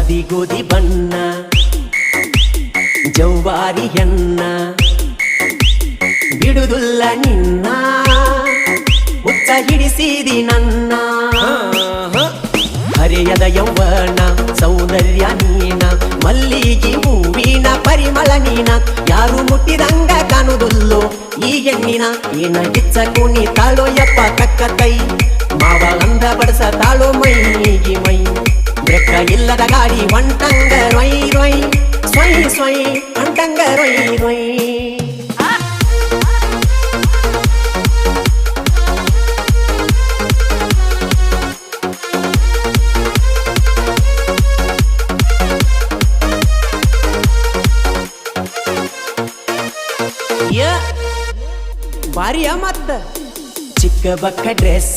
ಮದಿ ಗೋಧಿ ಬಣ್ಣ ಜೌವಾರಿ ಹೆಣ್ಣ ಬಿಡುದುಲ್ಲ ನಿನ್ನ ಮುಚ್ಚ ಹಿಡಿಸಿದಿ ನನ್ನ ಹರೆಯದ ಯೌವನ ಸೌಂದರ್ಯ ನೀನ ಮಲ್ಲಿಗೆ ಹೂವಿನ ಪರಿಮಳ ನೀನ ಯಾರು ಮುಟ್ಟಿದಂಗ ಕಾಣುವುದಿಲ್ಲೋ ಈ ಹೆಣ್ಣಿನ ಏನ ಗಿಚ್ಚ ಕುಣಿ ತಾಳೋ ಯಪ್ಪ ಕಕ್ಕ ಕೈ ಮಾವ ಅಂದ ಬಡಸ ತಾಳೋ ಮೈಗೆ ಮೈ ಬ್ರೆಕ್ಕ ಇಲ್ಲದ ಗಾಡಿ ಒಂಟಂಗ ರೊಯ್ ರೊಯ್ ಸ್ವಯ್ ಸ್ವಯ್ ಅಂಟಂಗ ರೊಯ್ ರೊಯ್ ಬಾರಿಯ ಮತ್ತ ಚಿಕ್ಕ ಬಕ್ಕ ಡ್ರೆಸ್